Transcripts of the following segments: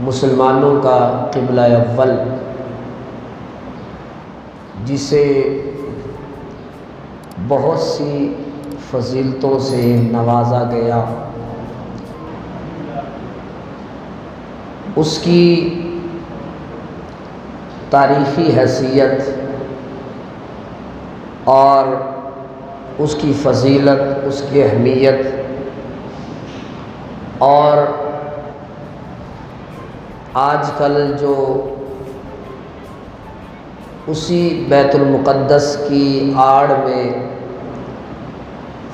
مسلمانوں کا قبلہ اول، جسے بہت سی فضیلتوں سے نوازا گیا، اس کی تاریخی حیثیت اور اس کی فضیلت، اس کی اہمیت اور آج کل جو اسی بیت المقدس کی آڑ میں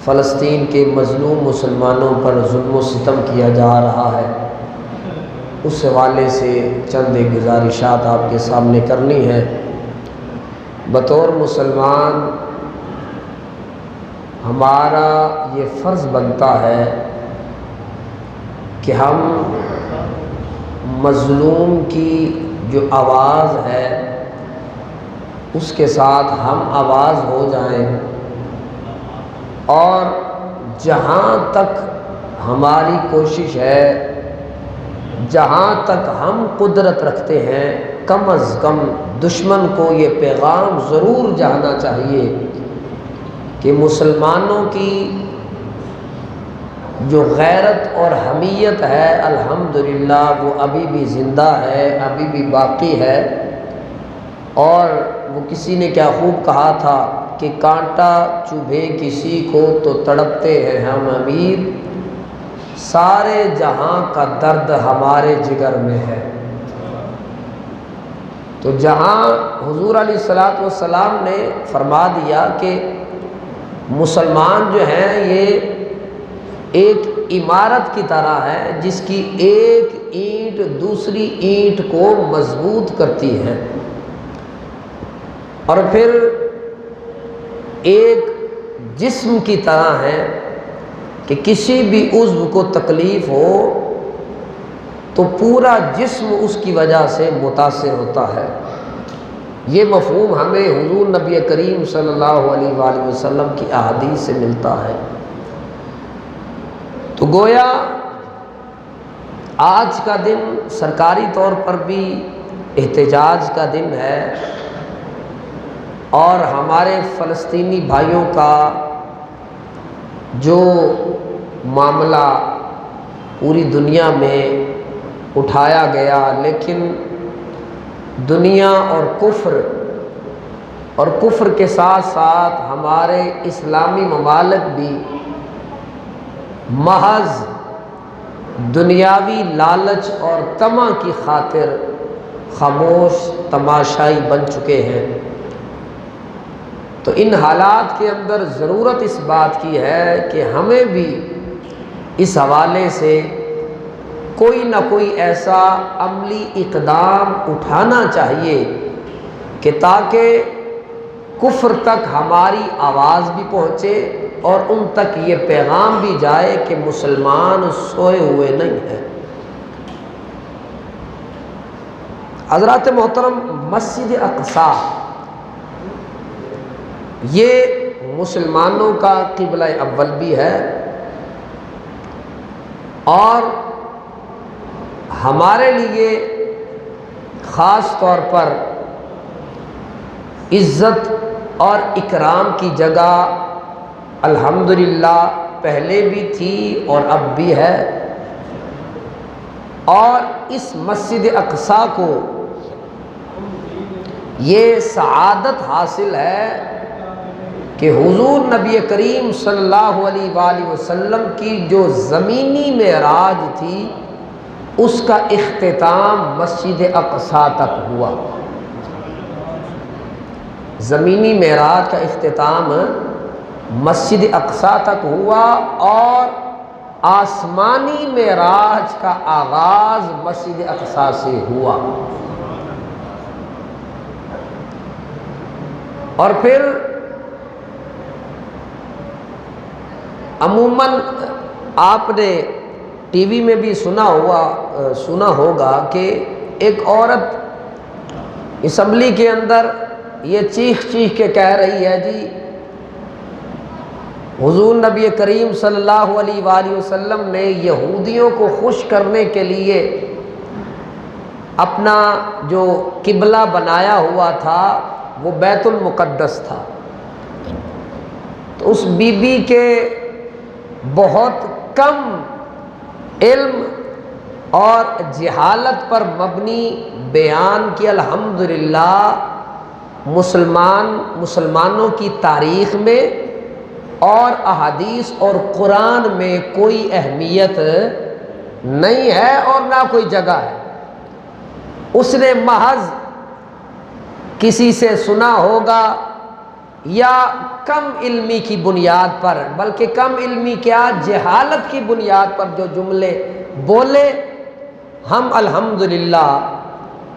فلسطین کے مظلوم مسلمانوں پر ظلم و ستم کیا جا رہا ہے، اس حوالے سے چند گزارشات آپ کے سامنے کرنی ہے۔ بطور مسلمان ہمارا یہ فرض بنتا ہے کہ ہم مظلوم کی جو آواز ہے اس کے ساتھ ہم آواز ہو جائیں، اور جہاں تک ہماری کوشش ہے، جہاں تک ہم قدرت رکھتے ہیں، کم از کم دشمن کو یہ پیغام ضرور جانا چاہیے کہ مسلمانوں کی جو غیرت اور حمیت ہے الحمدللہ وہ ابھی بھی زندہ ہے، ابھی بھی باقی ہے۔ اور وہ کسی نے کیا خوب کہا تھا کہ کانٹا چبھے کسی کو تو تڑپتے ہیں ہم امیر، سارے جہاں کا درد ہمارے جگر میں ہے۔ تو جہاں حضور علیہ الصلوۃ والسلام نے فرما دیا کہ مسلمان جو ہیں یہ ایک عمارت کی طرح ہے جس کی ایک اینٹ دوسری اینٹ کو مضبوط کرتی ہے، اور پھر ایک جسم کی طرح ہے کہ کسی بھی عضو کو تکلیف ہو تو پورا جسم اس کی وجہ سے متاثر ہوتا ہے۔ یہ مفہوم ہمیں حضور نبی کریم صلی اللہ علیہ وآلہ وسلم کی احادیث سے ملتا ہے۔ تو گویا آج کا دن سرکاری طور پر بھی احتجاج کا دن ہے، اور ہمارے فلسطینی بھائیوں کا جو معاملہ پوری دنیا میں اٹھایا گیا، لیکن دنیا اور کفر کے ساتھ ساتھ ہمارے اسلامی ممالک بھی محض دنیاوی لالچ اور طمع کی خاطر خاموش تماشائی بن چکے ہیں۔ تو ان حالات کے اندر ضرورت اس بات کی ہے کہ ہمیں بھی اس حوالے سے کوئی نہ کوئی ایسا عملی اقدام اٹھانا چاہیے کہ تاکہ کفر تک ہماری آواز بھی پہنچے اور ان تک یہ پیغام بھی جائے کہ مسلمان سوئے ہوئے نہیں ہیں۔ حضرات محترم، مسجد اقصی یہ مسلمانوں کا قبلہ اول بھی ہے، اور ہمارے لیے خاص طور پر عزت اور اکرام کی جگہ الحمدللہ پہلے بھی تھی اور اب بھی ہے۔ اور اس مسجد اقصی کو یہ سعادت حاصل ہے کہ حضور نبی کریم صلی اللہ علیہ وآلہ وسلم کی جو زمینی معراج تھی اس کا اختتام مسجد اقصی تک ہوا۔ زمینی معراج کا اختتام مسجد اقصی تک ہوا، اور آسمانی معراج کا آغاز مسجد اقصی سے ہوا۔ اور پھر عموماً آپ نے ٹی وی میں بھی سنا ہوگا کہ ایک عورت اسمبلی کے اندر یہ چیخ کے کہہ رہی ہے، جی حضور نبی کریم صلی اللہ علیہ وآلہ وسلم نے یہودیوں کو خوش کرنے کے لیے اپنا جو قبلہ بنایا ہوا تھا وہ بیت المقدس تھا، تو اس بی بی کے بہت کم علم اور جہالت پر مبنی بیان کی الحمدللہ مسلمانوں کی تاریخ میں اور احادیث اور قرآن میں کوئی اہمیت نہیں ہے اور نہ کوئی جگہ ہے۔ اس نے محض کسی سے سنا ہوگا یا کم علمی کی بنیاد پر، بلکہ کم علمی کیا، جہالت کی بنیاد پر جو جملے بولے، ہم الحمدللہ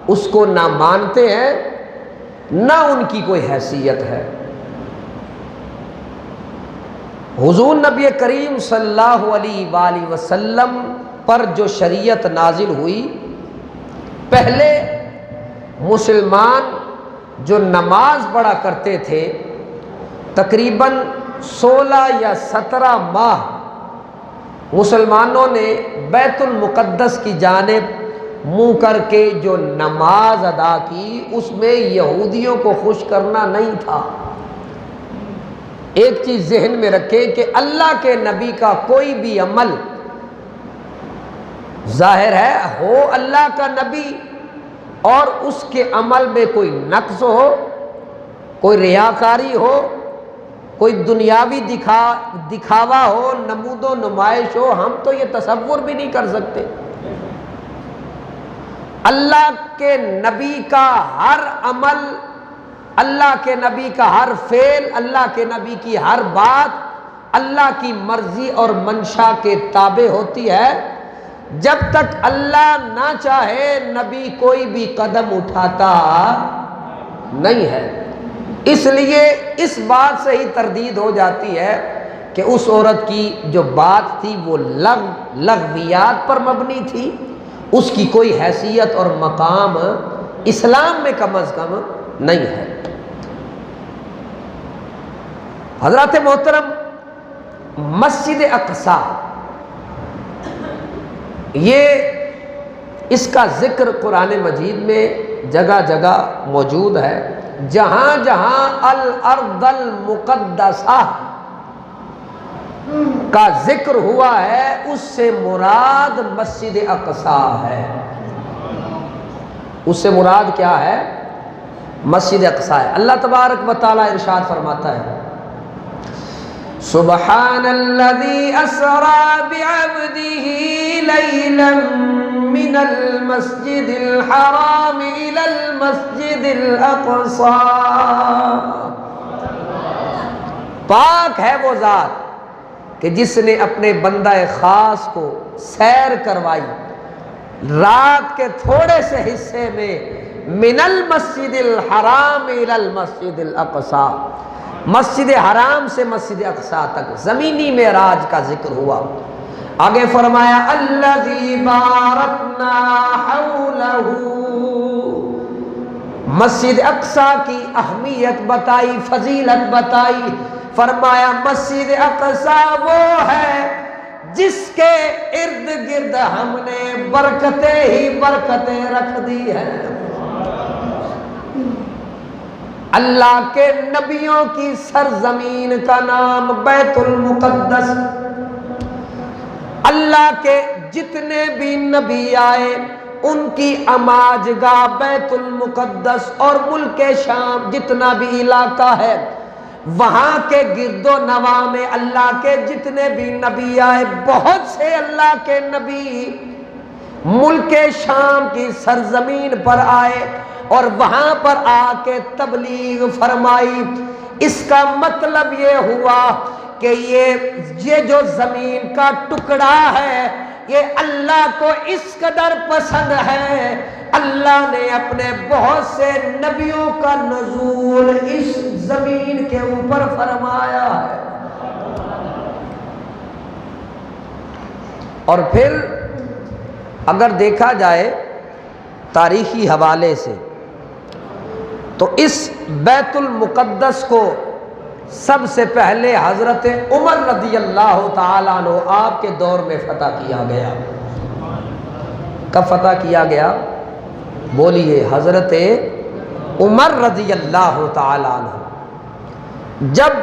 اس کو نہ مانتے ہیں نہ ان کی کوئی حیثیت ہے۔ حضور نبی کریم صلی اللہ علیہ وآلہ وسلم پر جو شریعت نازل ہوئی، پہلے مسلمان جو نماز پڑھا کرتے تھے تقریباً 16 یا 17 ماہ مسلمانوں نے بیت المقدس کی جانب منہ کر کے جو نماز ادا کی، اس میں یہودیوں کو خوش کرنا نہیں تھا۔ ایک چیز ذہن میں رکھیں کہ اللہ کے نبی کا کوئی بھی عمل ظاہر ہے ہو اللہ کا نبی اور اس کے عمل میں کوئی نقص ہو، کوئی ریاکاری ہو، کوئی دنیاوی دکھاوا ہو، نمود و نمائش ہو، ہم تو یہ تصور بھی نہیں کر سکتے۔ اللہ کے نبی کا ہر عمل، اللہ کے نبی کا ہر فعل، اللہ کے نبی کی ہر بات اللہ کی مرضی اور منشا کے تابع ہوتی ہے۔ جب تک اللہ نہ چاہے نبی کوئی بھی قدم اٹھاتا نہیں ہے۔ اس لیے اس بات سے ہی تردید ہو جاتی ہے کہ اس عورت کی جو بات تھی وہ لغویات پر مبنی تھی، اس کی کوئی حیثیت اور مقام اسلام میں کم از کم نہیں ہے۔ حضرات محترم، مسجد اقصی یہ اس کا ذکر قرآن مجید میں جگہ جگہ موجود ہے۔ جہاں جہاں الارض المقدسہ کا ذکر ہوا ہے اس سے مراد مسجد اقصی ہے۔ اس سے مراد کیا ہے؟ مسجد اقصی ہے۔ اللہ تبارک و تعالی ارشاد فرماتا ہے، سبحان الذي اسرى بعبده ليلا من المسجد الحرام الى المسجد الاقصى۔ پاک ہے وہ ذات کہ جس نے اپنے بندہ خاص کو سیر کروائی رات کے تھوڑے سے حصے میں، من المسجد الحرام الى المسجد الاقصى، مسجد حرام سے مسجد اقصی تک زمینی معراج کا ذکر ہوا۔ آگے فرمایا الذی بارکنا حولہ، مسجد اقصی کی اہمیت بتائی، فضیلت بتائی، فرمایا مسجد اقصی وہ ہے جس کے ارد گرد ہم نے برکتیں ہی برکتیں رکھ دی ہیں۔ اللہ کے نبیوں کی سرزمین کا نام بیت المقدس، اللہ کے جتنے بھی نبی آئے ان کی اماجگاہ بیت المقدس، اور ملک شام جتنا بھی علاقہ ہے وہاں کے گرد و نواح میں اللہ کے جتنے بھی نبی آئے، بہت سے اللہ کے نبی ملک شام کی سرزمین پر آئے اور وہاں پر آ کے تبلیغ فرمائی۔ اس کا مطلب یہ ہوا کہ یہ جو زمین کا ٹکڑا ہے یہ اللہ کو اس قدر پسند ہے، اللہ نے اپنے بہت سے نبیوں کا نزول اس زمین کے اوپر فرمایا ہے۔ اور پھر اگر دیکھا جائے تاریخی حوالے سے تو اس بیت المقدس کو سب سے پہلے حضرت عمر رضی اللہ تعالیٰ عنہ آپ کے دور میں فتح کیا گیا۔ کب فتح کیا گیا؟ بولیے حضرت عمر رضی اللہ تعالیٰ عنہ جب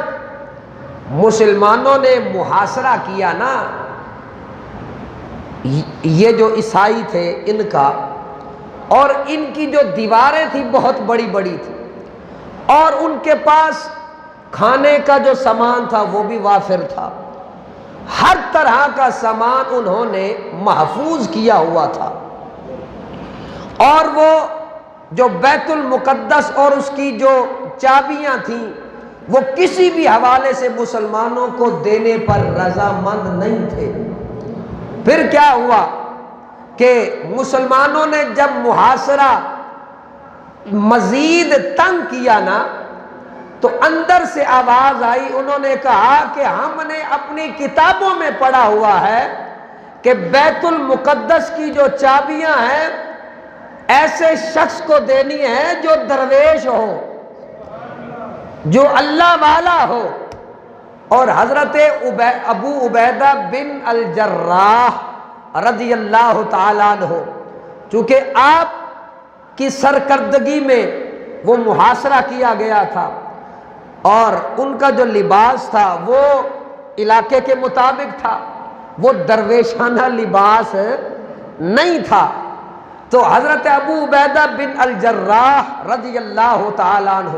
مسلمانوں نے محاصرہ کیا نا، یہ جو عیسائی تھے ان کا، اور ان کی جو دیواریں تھیں بہت بڑی بڑی تھی، اور ان کے پاس کھانے کا جو سامان تھا وہ بھی وافر تھا، ہر طرح کا سامان انہوں نے محفوظ کیا ہوا تھا، اور وہ جو بیت المقدس اور اس کی جو چابیاں تھیں وہ کسی بھی حوالے سے مسلمانوں کو دینے پر رضامند نہیں تھے۔ پھر کیا ہوا کہ مسلمانوں نے جب محاصرہ مزید تنگ کیا نا، تو اندر سے آواز آئی، انہوں نے کہا کہ ہم نے اپنی کتابوں میں پڑھا ہوا ہے کہ بیت المقدس کی جو چابیاں ہیں ایسے شخص کو دینی ہے جو درویش ہو، جو اللہ والا ہو۔ اور حضرت ابو عبیدہ بن الجراح رضی اللہ تعالیٰ عنہ، چونکہ آپ کی سرکردگی میں وہ محاصرہ کیا گیا تھا، اور ان کا جو لباس تھا وہ علاقے کے مطابق تھا، وہ درویشانہ لباس نہیں تھا، تو حضرت ابو عبیدہ بن الجراح رضی اللہ تعالیٰ عنہ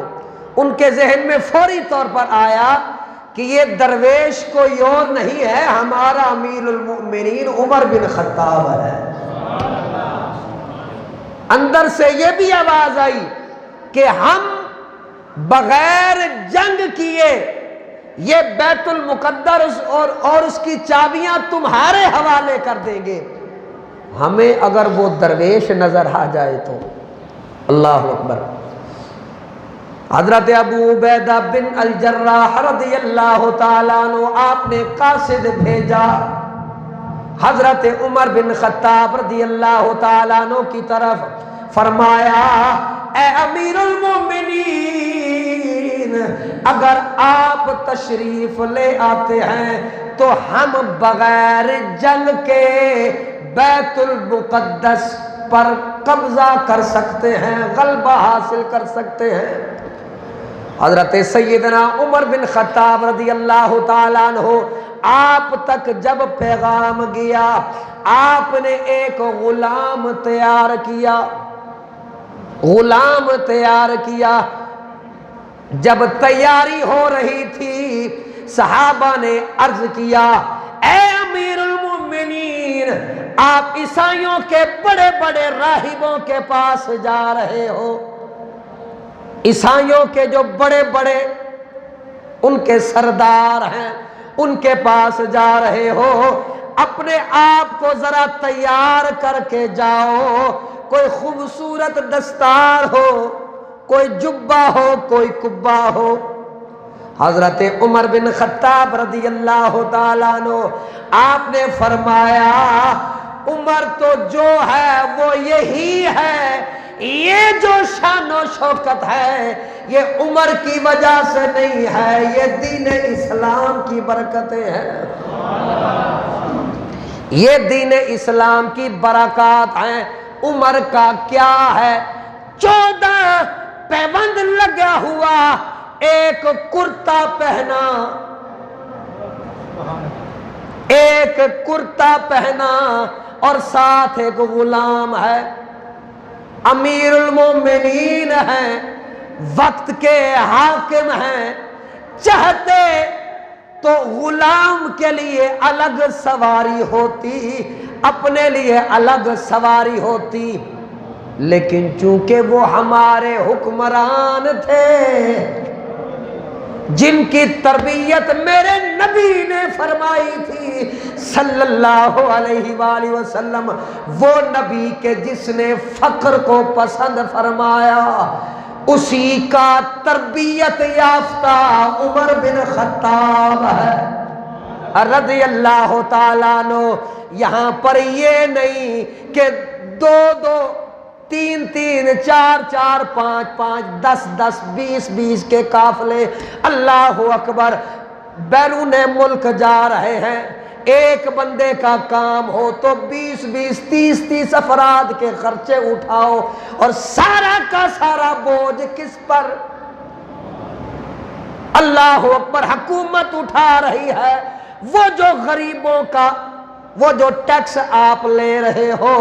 ان کے ذہن میں فوری طور پر آیا کہ یہ درویش کوئی اور نہیں ہے، ہمارا امیر المؤمنین عمر بن خطاب ہے۔ اندر سے یہ بھی آواز آئی کہ ہم بغیر جنگ کیے یہ بیت المقدس اور اس کی چابیاں تمہارے حوالے کر دیں گے، ہمیں اگر وہ درویش نظر آ جائے تو۔ اللہ اکبر۔ حضرت ابو عبیدہ بن الجراح رضی اللہ تعالیٰ عنہ آپ نے قاصد بھیجا حضرت عمر بن خطاب رضی اللہ تعالیٰ عنہ کی طرف، فرمایا اے امیر المومنین، اگر آپ تشریف لے آتے ہیں تو ہم بغیر جنگ کے بیت المقدس پر قبضہ کر سکتے ہیں، غلبہ حاصل کر سکتے ہیں۔ حضرت سیدنا عمر بن خطاب رضی اللہ تعالیٰ عنہ آپ تک جب پیغام گیا، آپ نے ایک غلام تیار کیا۔ جب تیاری ہو رہی تھی صحابہ نے عرض کیا، اے امیر المومنین، آپ عیسائیوں کے بڑے بڑے راہبوں کے پاس جا رہے ہو، عیسائیوں کے جو بڑے بڑے ان کے سردار ہیں ان کے پاس جا رہے ہو، اپنے آپ کو ذرا تیار کر کے جاؤ، کوئی خوبصورت دستار ہو، کوئی جبہ ہو، کوئی کبا ہو۔ حضرت عمر بن خطاب رضی اللہ تعالیٰ عنہ آپ نے فرمایا، عمر تو جو ہے وہ یہی ہے، یہ جو شان و شوکت ہے یہ عمر کی وجہ سے نہیں ہے، یہ دین اسلام کی برکتیں ہیں، یہ دین اسلام کی برکات ہیں۔ عمر کا کیا ہے، 14 پیوند لگا ہوا، ایک کرتا پہنا اور ساتھ ایک غلام ہے، امیر المومنین ہیں، وقت کے حاکم ہیں، چاہتے تو غلام کے لیے الگ سواری ہوتی، اپنے لیے الگ سواری ہوتی، لیکن چونکہ وہ ہمارے حکمران تھے جن کی تربیت میرے نبی نے فرمائی تھی صلی اللہ علیہ وآلہ وسلم، وہ نبی کے جس نے فقر کو پسند فرمایا، اسی کا تربیت یافتہ عمر بن خطاب ہے رضی اللہ تعالیٰ عنہ۔ یہاں پر یہ نہیں کہ 2 3 4 4 5 5 10 10 20 20 کے قافلے اللہ اکبر بیرون ملک جا رہے ہیں، ایک بندے کا کام ہو تو 20 30 افراد کے خرچے اٹھاؤ، اور سارا کا سارا بوجھ کس پر؟ اللہ اکبر، حکومت اٹھا رہی ہے۔ وہ جو غریبوں کا وہ جو ٹیکس آپ لے رہے ہو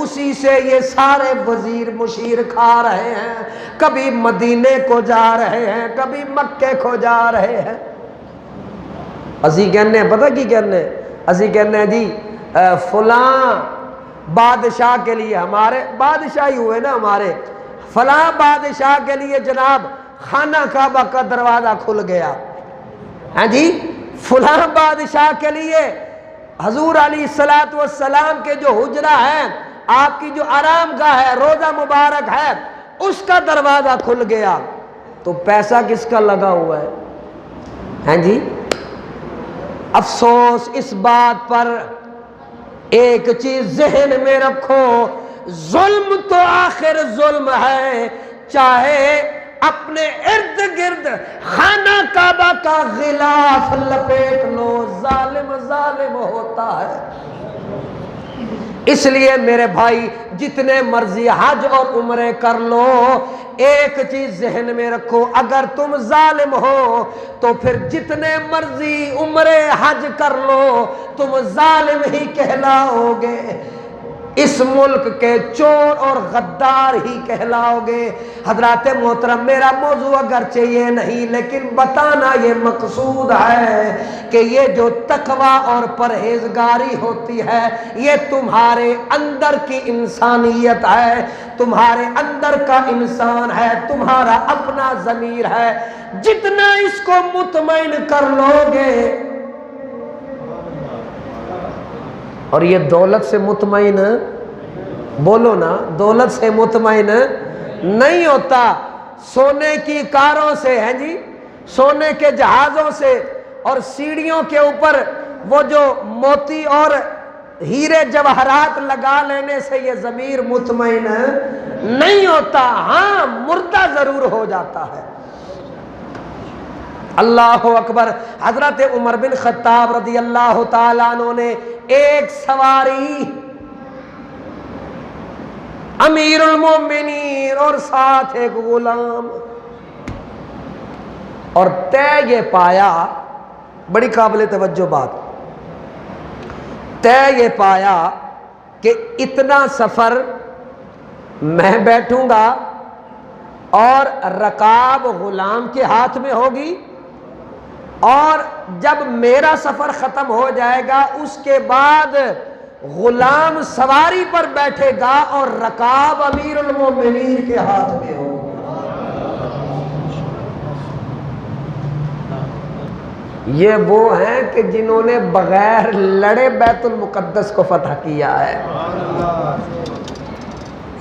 اسی سے یہ سارے وزیر مشیر کھا رہے ہیں، کبھی مدینے کو جا رہے ہیں، کبھی مکے کو جا رہے ہیں۔ اسی کہنے ہیں، پتہ کی کہنے ہیں؟ اسی کہنے ہیں جی فلاں بادشاہ کے لیے، ہمارے بادشاہ ہی ہوئے نا ہمارے، فلاں بادشاہ کے لیے جناب خانہ کعبہ کا دروازہ کھل گیا، ہاں جی فلاں بادشاہ کے لیے حضور علیہ السلام کے جو حجرہ ہے، آپ کی جو آرام گاہ ہے، روضہ مبارک ہے، اس کا دروازہ کھل گیا، تو پیسہ کس کا لگا ہوا ہے؟ ہاں جی افسوس اس بات پر، ایک چیز ذہن میں رکھو، ظلم تو آخر ظلم ہے، چاہے اپنے ارد گرد خانہ کعبہ کا غلاف لپیٹ لو، ظالم ظالم ہوتا ہے۔ اس لیے میرے بھائی جتنے مرضی حج اور عمرے کر لو، ایک چیز ذہن میں رکھو، اگر تم ظالم ہو تو پھر جتنے مرضی عمرے حج کر لو تم ظالم ہی کہلاؤ گے، اس ملک کے چور اور غدار ہی کہلاؤ گے۔ حضرات محترم، میرا موضوع اگرچہ یہ نہیں لیکن بتانا یہ مقصود ہے کہ یہ جو تقوی اور پرہیزگاری ہوتی ہے یہ تمہارے اندر کی انسانیت ہے، تمہارے اندر کا انسان ہے، تمہارا اپنا ضمیر ہے، جتنا اس کو مطمئن کر لو گے۔ اور یہ دولت سے مطمئن، بولو نا، دولت سے مطمئن نہیں ہوتا، سونے کی کاروں سے، ہیں جی سونے کے جہازوں سے اور سیڑھیوں کے اوپر وہ جو موتی اور ہیرے جواہرات لگا لینے سے یہ ضمیر مطمئن نہیں ہوتا، ہاں مردہ ضرور ہو جاتا ہے۔ اللہ اکبر۔ حضرت عمر بن خطاب رضی اللہ تعالیٰ عنہ نے ایک سواری، امیر المومنین اور ساتھ ایک غلام، اور طے یہ پایا، بڑی قابل توجہ بات، طے یہ پایا کہ اتنا سفر میں بیٹھوں گا اور رکاب غلام کے ہاتھ میں ہوگی، اور جب میرا سفر ختم ہو جائے گا اس کے بعد غلام سواری پر بیٹھے گا اور رکاب امیر المومنین کے ہاتھ میں ہوگا۔ یہ وہ ہیں کہ جنہوں نے بغیر لڑے بیت المقدس کو فتح کیا ہے،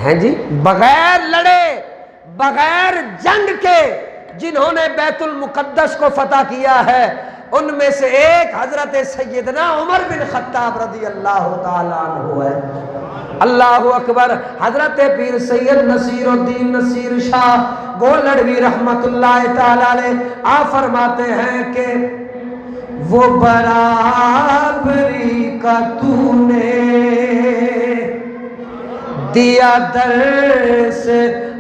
ہیں جی بغیر لڑے، بغیر جنگ کے جنہوں نے بیت المقدس کو فتح کیا ہے، ان میں سے ایک حضرت سیدنا عمر بن خطاب رضی اللہ تعالیٰ عنہ ہے۔ اللہ اکبر۔ حضرت پیر سید نصیر الدین نصیر شاہ گولڑوی رحمت اللہ تعالیٰ علیہ آپ فرماتے ہیں کہ وہ برابری کا تو نے دیا درس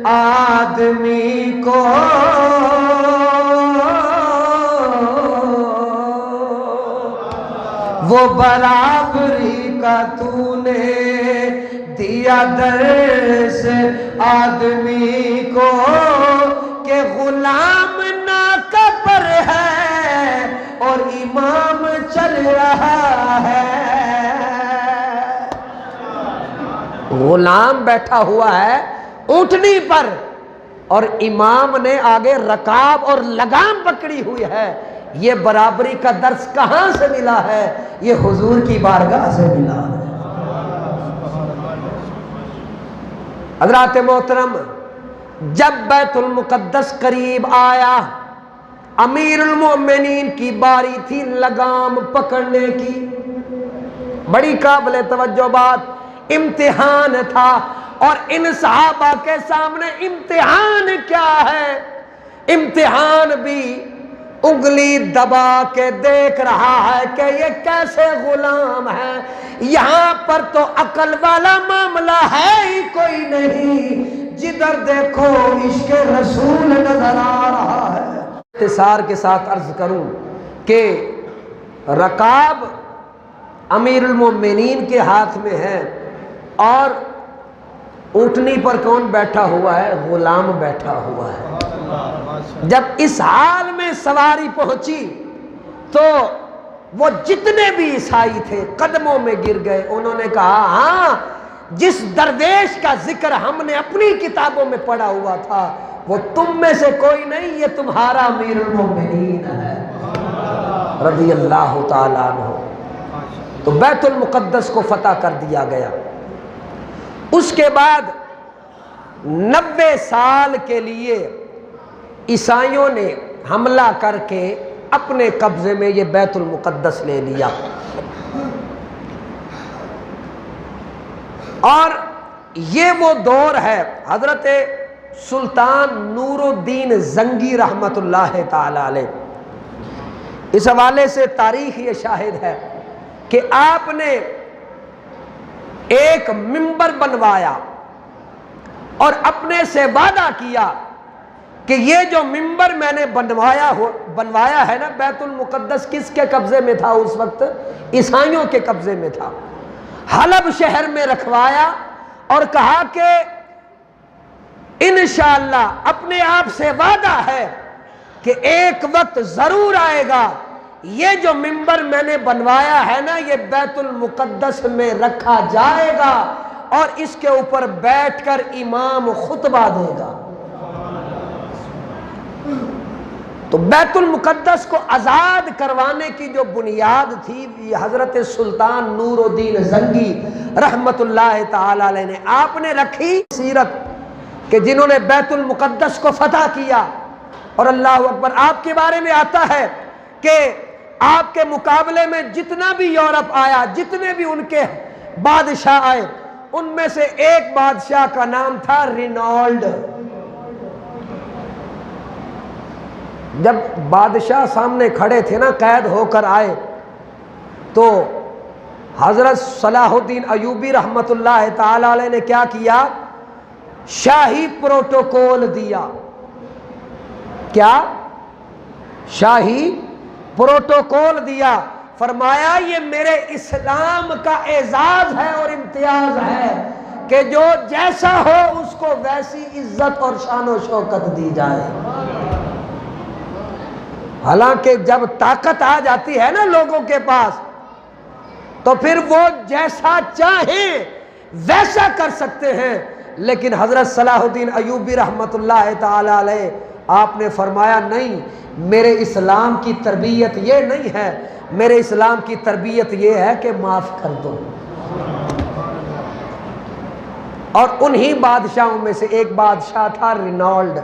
آدمی کو، وہ برابری کا تو نے دیا درس آدمی کو کہ غلام ناقبر ہے اور امام چل رہا ہے۔ غلام بیٹھا ہوا ہے اونٹنی پر اور امام نے آگے رکاب اور لگام پکڑی ہوئی ہے، یہ برابری کا درس کہاں سے ملا ہے؟ یہ حضور کی بارگاہ سے ملا ہے۔ حضرات محترم، جب بیت المقدس قریب آیا، امیر المومنین کی باری تھی لگام پکڑنے کی، بڑی قابل توجہ بات، امتحان تھا، اور ان صحابہ کے سامنے امتحان کیا ہے؟ امتحان بھی انگلی دبا کے دیکھ رہا ہے کہ یہ کیسے غلام ہے، یہاں پر تو عقل والا معاملہ ہے ہی کوئی نہیں، جدھر دیکھو عشق رسول نظر آ رہا ہے۔ اختصار کے ساتھ عرض کروں کہ رکاب امیر المومنین کے ہاتھ میں ہے، اور اونٹنی پر کون بیٹھا ہوا ہے؟ غلام بیٹھا ہوا ہے۔ جب اس حال میں سواری پہنچی تو وہ جتنے بھی عیسائی تھے قدموں میں گر گئے۔ انہوں نے کہا ہاں، جس درویش کا ذکر ہم نے اپنی کتابوں میں پڑھا ہوا تھا وہ تم میں سے کوئی نہیں، یہ تمہارا امیر المومنین ہے رضی اللہ تعالیٰ عنہ۔ تو بیت المقدس کو فتح کر دیا گیا۔ اس کے بعد 90 سال کے لیے عیسائیوں نے حملہ کر کے اپنے قبضے میں یہ بیت المقدس لے لیا، اور یہ وہ دور ہے حضرت سلطان نور الدین زنگی رحمت اللہ تعالی علیہ۔ اس حوالے سے تاریخ یہ شاہد ہے کہ آپ نے ایک منبر بنوایا اور اپنے سے وعدہ کیا کہ یہ جو منبر میں نے بنوایا ہے نا، بیت المقدس کس کے قبضے میں تھا اس وقت؟ عیسائیوں کے قبضے میں تھا۔ حلب شہر میں رکھوایا اور کہا کہ انشاءاللہ اپنے آپ سے وعدہ ہے کہ ایک وقت ضرور آئے گا، یہ جو منبر میں نے بنوایا ہے نا یہ بیت المقدس میں رکھا جائے گا اور اس کے اوپر بیٹھ کر امام خطبہ دے گا۔ تو بیت المقدس کو آزاد کروانے کی جو بنیاد تھی یہ حضرت سلطان نور الدین زنگی رحمت اللہ تعالی علیہ نے آپ نے رکھی سیرت کہ جنہوں نے بیت المقدس کو فتح کیا۔ اور اللہ اکبر، آپ کے بارے میں آتا ہے کہ آپ کے مقابلے میں جتنا بھی یورپ آیا، جتنے بھی ان کے بادشاہ آئے، ان میں سے ایک بادشاہ کا نام تھا رینالڈ۔ جب بادشاہ سامنے کھڑے تھے نا، قید ہو کر آئے، تو حضرت صلاح الدین ایوبی رحمت اللہ تعالی علیہ نے کیا کیا؟ شاہی پروٹوکول دیا۔ کیا؟ شاہی پروٹوکول دیا۔ فرمایا یہ میرے اسلام کا اعزاز ہے اور امتیاز ہے کہ جو جیسا ہو اس کو ویسی عزت اور شان و شوکت دی جائے۔ حالانکہ جب طاقت آ جاتی ہے نا لوگوں کے پاس تو پھر وہ جیسا چاہیں ویسا کر سکتے ہیں، لیکن حضرت صلاح الدین ایوبی رحمت اللہ تعالی علیہ آپ نے فرمایا نہیں، میرے اسلام کی تربیت یہ نہیں ہے، میرے اسلام کی تربیت یہ ہے کہ معاف کر دو۔ اور انہی بادشاہوں میں سے ایک بادشاہ تھا رینالڈ۔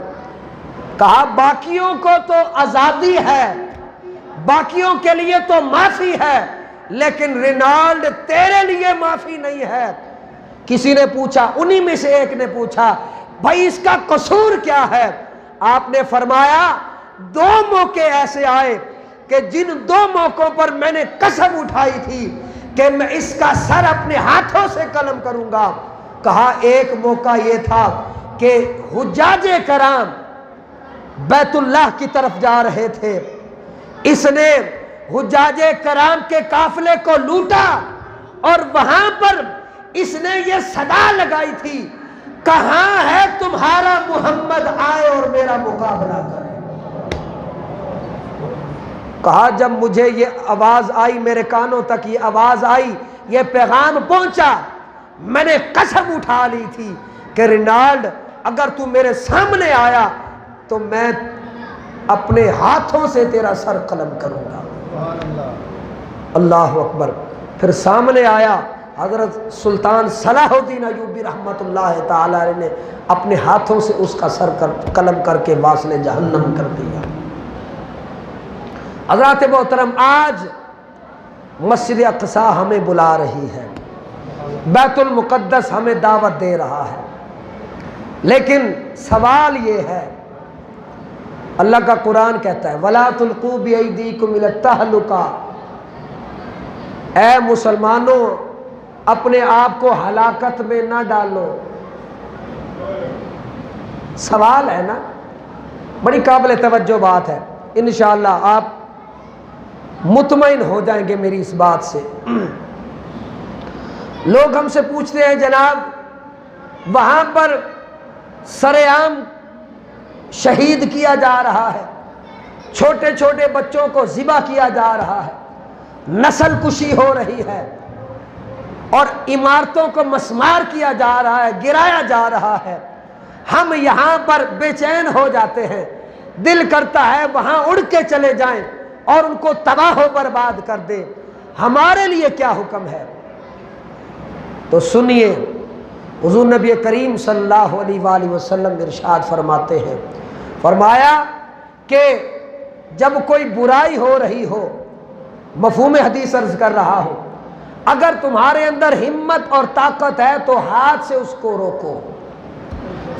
کہا باقیوں کو تو آزادی ہے، باقیوں کے لیے تو معافی ہے، لیکن رینالڈ تیرے لیے معافی نہیں ہے۔ کسی نے پوچھا، انہی میں سے ایک نے پوچھا بھائی اس کا قصور کیا ہے؟ آپ نے فرمایا دو موقع ایسے آئے کہ جن دو موقعوں پر میں نے قسم اٹھائی تھی کہ میں اس کا سر اپنے ہاتھوں سے قلم کروں گا۔ کہا ایک موقع یہ تھا کہ حجاج کرام بیت اللہ کی طرف جا رہے تھے، اس نے حجاج کرام کے قافلے کو لوٹا اور وہاں پر اس نے یہ صدا لگائی تھی، کہاں ہے تمہارا محمد، آئے اور میرا مقابلہ کرے۔ کہا جب مجھے یہ آواز آئی، میرے کانوں تک یہ آواز آئی، یہ پیغام پہنچا، میں نے قسم اٹھا لی تھی کہ رینالڈ اگر تو میرے سامنے آیا تو میں اپنے ہاتھوں سے تیرا سر قلم کروں گا۔ اللہ اکبر۔ پھر سامنے آیا، حضرت سلطان صلاح الدین ایوبی رحمت اللہ تعالی علیہ نے اپنے ہاتھوں سے اس کا سر قلم کر کے واصل جہنم کر دیا۔ حضرات محترم، آج مسجد اقصی ہمیں بلا رہی ہے، بیت المقدس ہمیں دعوت دے رہا ہے، لیکن سوال یہ ہے اللہ کا قرآن کہتا ہے وَلَا تُلْقُوا بِأَيْدِيكُمْ إِلَى التَّهْلُكَةِ، اے مسلمانوں اپنے آپ کو ہلاکت میں نہ ڈالو۔ سوال ہے نا، بڑی قابل توجہ بات ہے، انشاءاللہ آپ مطمئن ہو جائیں گے میری اس بات سے۔ لوگ ہم سے پوچھتے ہیں جناب وہاں پر سر عام شہید کیا جا رہا ہے، چھوٹے چھوٹے بچوں کو ذبح کیا جا رہا ہے، نسل کشی ہو رہی ہے اور عمارتوں کو مسمار کیا جا رہا ہے، گرایا جا رہا ہے، ہم یہاں پر بے چین ہو جاتے ہیں، دل کرتا ہے وہاں اڑ کے چلے جائیں اور ان کو تباہ و برباد کر دیں۔ ہمارے لیے کیا حکم ہے؟ تو سنیے، حضور نبی کریم صلی اللہ علیہ وآلہ وسلم ارشاد فرماتے ہیں، فرمایا کہ جب کوئی برائی ہو رہی ہو، مفہوم حدیث عرض کر رہا ہو، اگر تمہارے اندر ہمت اور طاقت ہے تو ہاتھ سے اس کو روکو،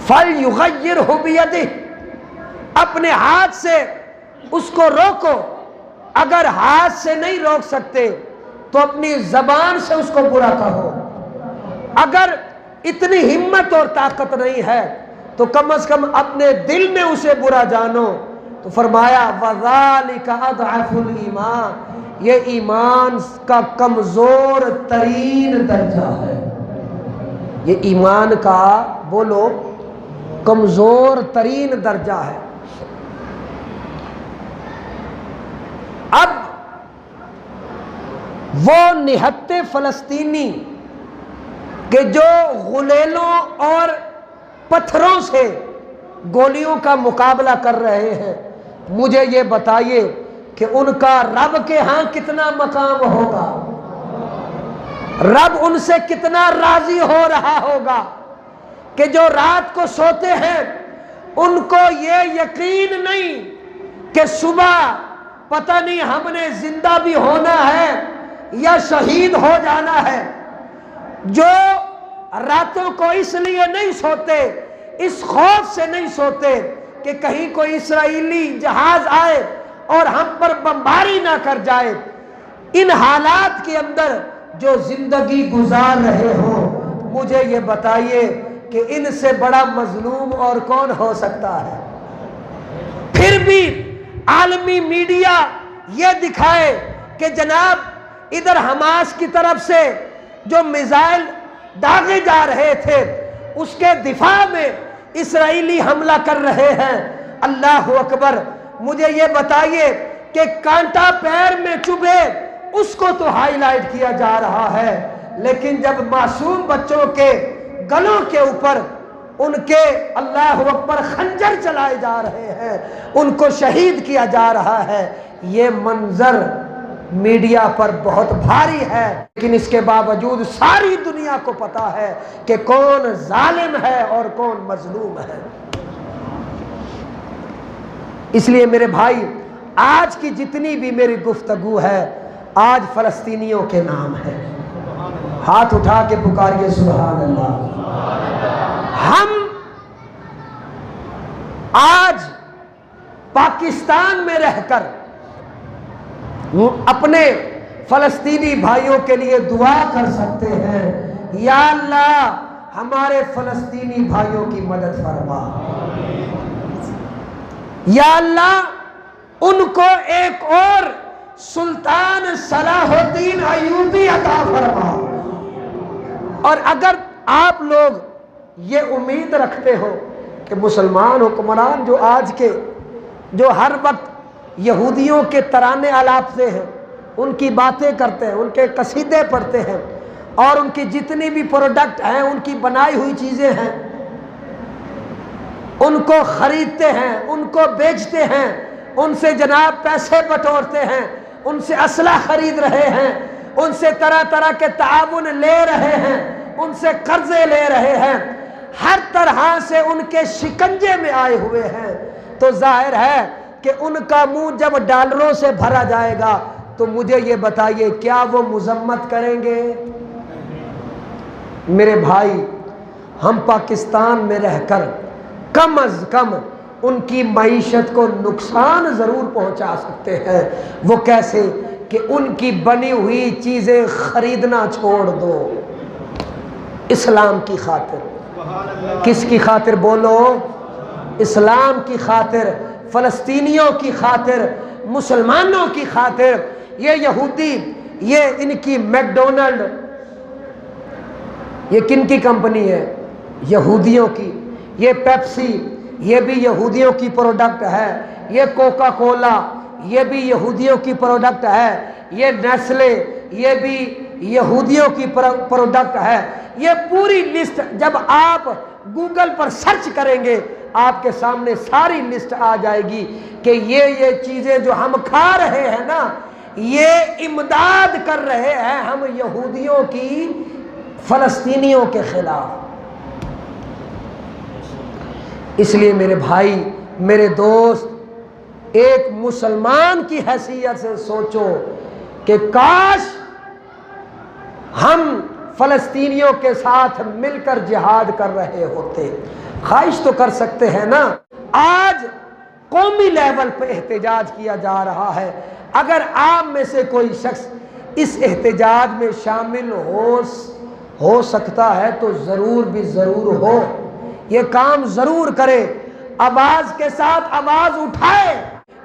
فَلْيُغَيِّرْهُ بِيَدِهِ، اپنے ہاتھ سے اس کو روکو۔ اگر ہاتھ سے نہیں روک سکتے تو اپنی زبان سے اس کو برا کہو۔ اگر اتنی ہمت اور طاقت نہیں ہے تو کم از کم اپنے دل میں اسے برا جانو۔ تو فرمایا وَذَلِكَ أَضْعَفُ الْإِيمَانِ، یہ ایمان کا کمزور ترین درجہ ہے، یہ ایمان کا بولو کمزور ترین درجہ ہے۔ اب وہ نہتے فلسطینی کہ جو غلیلوں اور پتھروں سے گولیوں کا مقابلہ کر رہے ہیں، مجھے یہ بتائیے کہ ان کا رب کے ہاں کتنا مقام ہوگا، رب ان سے کتنا راضی ہو رہا ہوگا کہ جو رات کو سوتے ہیں ان کو یہ یقین نہیں کہ صبح پتہ نہیں ہم نے زندہ بھی ہونا ہے یا شہید ہو جانا ہے، جو راتوں کو اس لیے نہیں سوتے، اس خوف سے نہیں سوتے کہ کہیں کوئی اسرائیلی جہاز آئے اور ہم پر بمباری نہ کر جائے، ان حالات کے اندر جو زندگی گزار رہے ہوں، مجھے یہ بتائیے کہ ان سے بڑا مظلوم اور کون ہو سکتا ہے؟ پھر بھی عالمی میڈیا یہ دکھائے کہ جناب ادھر حماس کی طرف سے جو میزائل داغے جا رہے تھے اس کے دفاع میں اسرائیلی حملہ کر رہے ہیں۔ اللہ اکبر، مجھے یہ بتائیے کہ کانٹا پیر میں چبھے اس کو تو ہائی لائٹ کیا جا رہا ہے، لیکن جب معصوم بچوں کے گلوں کے اوپر ان کے اللہ اکبر خنجر چلائے جا رہے ہیں، ان کو شہید کیا جا رہا ہے، یہ منظر میڈیا پر بہت بھاری ہے، لیکن اس کے باوجود ساری دنیا کو پتا ہے کہ کون ظالم ہے اور کون مظلوم ہے۔ اس لیے میرے بھائی آج کی جتنی بھی میری گفتگو ہے آج فلسطینیوں کے نام ہے، ہاتھ اٹھا کے پکاریے سبحان اللہ۔ ہم آج پاکستان میں رہ کر اپنے فلسطینی بھائیوں کے لیے دعا کر سکتے ہیں، یا اللہ ہمارے فلسطینی بھائیوں کی مدد فرما، یا اللہ ان کو ایک اور سلطان صلاح الدین ایوبی عطا فرما۔ اور اگر آپ لوگ یہ امید رکھتے ہو کہ مسلمان حکمران جو آج کے جو ہر وقت یہودیوں کے ترانے الاپتے ہیں، ان کی باتیں کرتے ہیں، ان کے قصیدے پڑھتے ہیں اور ان کی جتنی بھی پروڈکٹ ہیں، ان کی بنائی ہوئی چیزیں ہیں، ان کو خریدتے ہیں، ان کو بیچتے ہیں، ان سے جناب پیسے بٹورتے ہیں، ان سے اسلحہ خرید رہے ہیں، ان سے طرح طرح کے تعاون لے رہے ہیں، ان سے قرضے لے رہے ہیں، ہر طرح سے ان کے شکنجے میں آئے ہوئے ہیں، تو ظاہر ہے کہ ان کا منہ جب ڈالروں سے بھرا جائے گا تو مجھے یہ بتائیے کیا وہ مذمت کریں گے؟ میرے بھائی ہم پاکستان میں رہ کر کم از کم ان کی معیشت کو نقصان ضرور پہنچا سکتے ہیں۔ وہ کیسے؟ کہ ان کی بنی ہوئی چیزیں خریدنا چھوڑ دو اسلام کی خاطر۔ کس کی خاطر بولو؟ اسلام کی خاطر، فلسطینیوں کی خاطر، مسلمانوں کی خاطر۔ یہ یہودی، یہ ان کی میکڈونلڈ، یہ کن کی کمپنی ہے؟ یہودیوں کی۔ یہ پیپسی، یہ بھی یہودیوں کی پروڈکٹ ہے۔ یہ کوکا کولا، یہ بھی یہودیوں کی پروڈکٹ ہے۔ یہ نیسلے، یہ بھی یہودیوں کی پروڈکٹ ہے۔ یہ پوری لسٹ جب آپ گوگل پر سرچ کریں گے آپ کے سامنے ساری لسٹ آ جائے گی کہ یہ چیزیں جو ہم کھا رہے ہیں نا، یہ امداد کر رہے ہیں ہم یہودیوں کی فلسطینیوں کے خلاف۔ اس لیے میرے بھائی، میرے دوست، ایک مسلمان کی حیثیت سے سوچو کہ کاش ہم فلسطینیوں کے ساتھ مل کر جہاد کر رہے ہوتے۔ خواہش تو کر سکتے ہیں نا۔ آج قومی لیول پہ احتجاج کیا جا رہا ہے، اگر آپ میں سے کوئی شخص اس احتجاج میں شامل ہو سکتا ہے تو ضرور بھی ضرور ہو، یہ کام ضرور کرے، آواز کے ساتھ آواز اٹھائے۔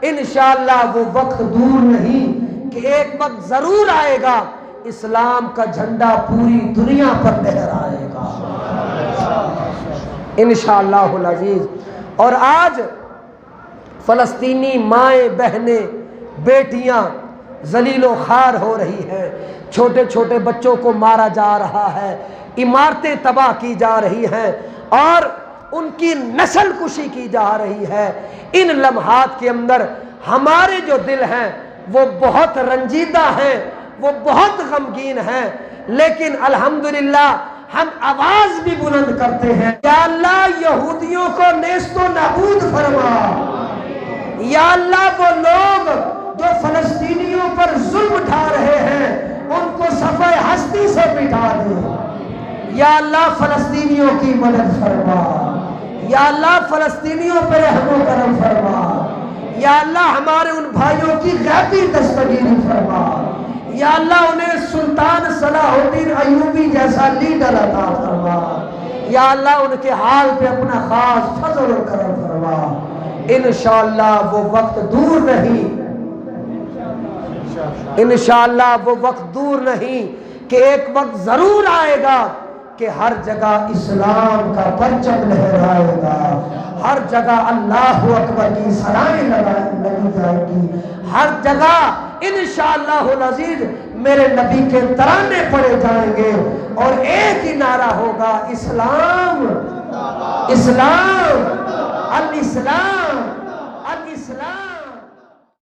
انشاءاللہ وہ وقت دور نہیں کہ ایک وقت ضرور آئے گا اسلام کا جھنڈا پوری دنیا پر لہرائے گا انشاءاللہ العزیز۔ اور آج فلسطینی مائیں، بہنیں، بیٹیاں ذلیل و خوار ہو رہی ہیں، چھوٹے چھوٹے بچوں کو مارا جا رہا ہے، عمارتیں تباہ کی جا رہی ہیں اور ان کی نسل کشی کی جا رہی ہے۔ ان لمحات کے اندر ہمارے جو دل ہیں وہ بہت رنجیدہ ہیں، وہ بہت غمگین ہیں، لیکن الحمدللہ ہم آواز بھی بلند کرتے ہیں، یا اللہ یہودیوں کو نیست و نابود فرما، یا اللہ وہ لوگ جو فلسطینیوں پر ظلم اٹھا رہے ہیں ان کو صفحہ ہستی سے مٹا دے، یا اللہ فلسطینیوں کی مدد فرما، یا اللہ فلسطینیوں پر رحم و کرم فرما، یا اللہ ہمارے ان بھائیوں کی غیبی دستگیری فرما، یا اللہ انہیں سلطان صلاح الدین ایوبی جیسا لیڈر عطا فرما، یا اللہ ان کے حال پہ اپنا خاص فضل و کرم فرما۔ انشاءاللہ وہ وقت دور نہیں، انشاءاللہ وہ وقت دور نہیں کہ ایک وقت ضرور آئے گا کہ ہر جگہ اسلام کا پرچم لہرائے گا، ہر جگہ اللہ اکبر کی صدائیں لگی جائے گی، ہر جگہ انشاءاللہ العزیز میرے نبی کے ترانے پڑے جائیں گے اور ایک ہی نعرہ ہوگا، اسلام اسلام الاسلام الاسلام۔